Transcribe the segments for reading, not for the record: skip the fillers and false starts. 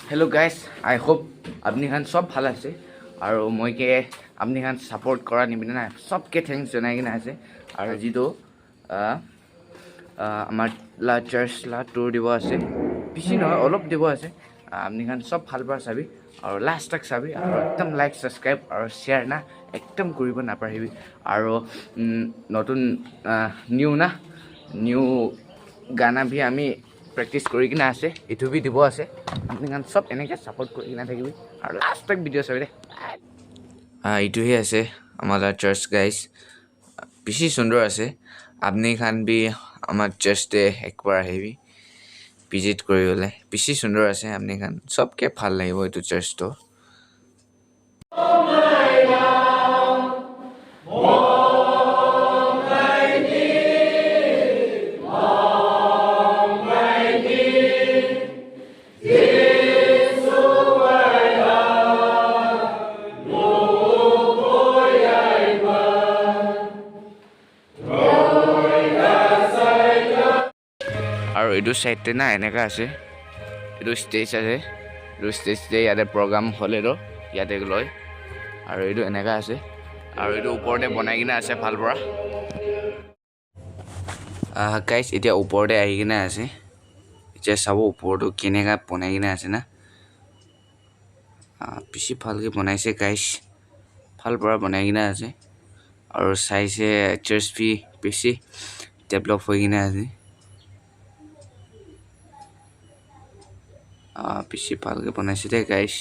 Hello guys, I hope আপনি খান সব ভাল আছে আৰু মইকে আপনি খান সাপোৰ্ট কৰা নিবিনা না সবকে থ্যাঙ্কস জনাই কিনা আছে আৰু যিটো আমাৰ লা চাৰ্চ লা টুৰ দিব আছে বেছি নহয় অলপ দিব আছে আপনি খান সব ভাল পাৰ চাবি আৰু লাষ্ট তক চাবি আৰু একদম লাইক সাবস্ক্ৰাইব আৰু শেয়াৰ না একদম কৰিব নাপাহৰিবি আৰু নতুন নিউ গানা ভি আমি প্ৰেক্টিছ কৰি কিনা আছে ইটো ভি দিব আছে আপনি গান সব এনেকৈ সাপোর্ট কৰি কিনা থাকিবি আৰু লাষ্ট তক ভিডিঅ' চাবি দে ইটোহে আছে আমাৰ চাৰ্চ গাইজ বেছি সুন্দৰ আছে আপনি খান ভি আমাৰ চাৰ্চতে একবাৰ আহিবি ভিজিট কৰিবলৈ বেছি সুন্দৰ আছে আপনি খান সবকে ভাল লাগিব এইটো চাৰ্চটো আৰু এইটো সাইডতে না এনেকা আছে এইটো ষ্টেজ আছে এইটো ষ্টেজতে ইয়াতে প্ৰগ্ৰাম হ'লেতো ইয়াতে লয় আৰু এইটো এনেকা আছে আৰু এইটো ওপৰতে বনাই কিনে আছে ভাল পৰা গাইজ এতিয়া ওপৰতে আহি কিনে আছে এতিয়া চাব ওপৰটো কেনেকা বনাই কিনে আছে না বেছি ভালকৈ বনাইছে গাইজ ভাল পৰা বনাই কিনে আছে আৰু চাইছে চাৰ্চ ভি বেছি ডেভেলপ হৈ কিনে আছে বেছি ভালকৈ বনাইছে দে গাইজ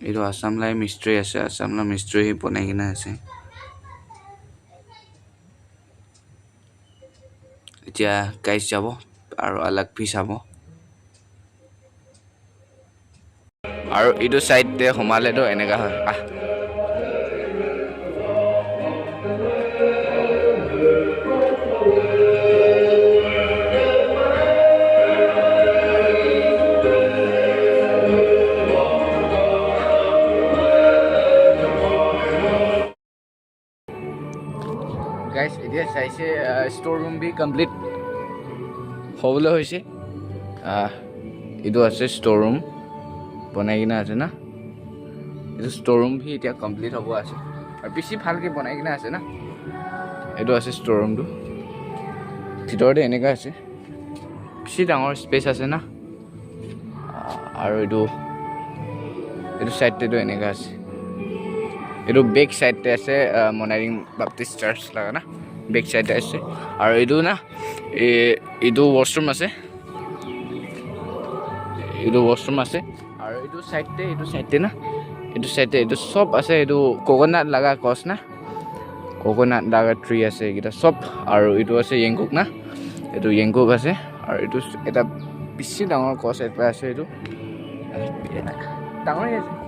এইটো আসাম লাই মিস্ত্ৰী আছে আসাম লাই মিস্ত্ৰী বনাই কিনে আছে এতিয়া গাইজ যাব আৰু অলগ ভি চাব আৰু এইটো সাইডতে সোমালেতো এনেকা হয় গাইজ এতিয়া চাইছে ষ্ট'ৰ ৰুম ভি কমপ্লিট হ'বলৈ হৈছে এইটো আছে ষ্ট'ৰ ৰুম বনাই কিনে আছে না এইটো ষ্ট'ৰ ৰুম ভি এতিয়া কমপ্লিট হ'ব আছে আৰু বেছি ভালকৈ বনাই কিনে আছে না এইটো আছে ষ্ট'ৰ ৰুমটো ভিতৰতে এনেকুৱা আছে বেছি ডাঙৰ স্পেচ আছে না আৰু এইটো চাইডতেতো এনেকুৱা আছে এইটো বেক সাইডতে আছে মনাৰিং বাপ্টিষ্ট চাৰ্চ লাগা না বেক সাইডতে আছে আৰু এইটো না এইটো ৱাশৰুম আছে আৰু এইটো সাইডতে না এইটো সব আছে এইটো কোকোনাট লাগা গছ না কোকোনাট লাগা ট্ৰী আছে এইকেইটা সব আৰু এইটো আছে য়েংকুক না এইটো য়েংকুক আছে আৰু এইটো এটা বেছি ডাঙৰ গছ এটা আছে এইটো ডাঙৰেই আছে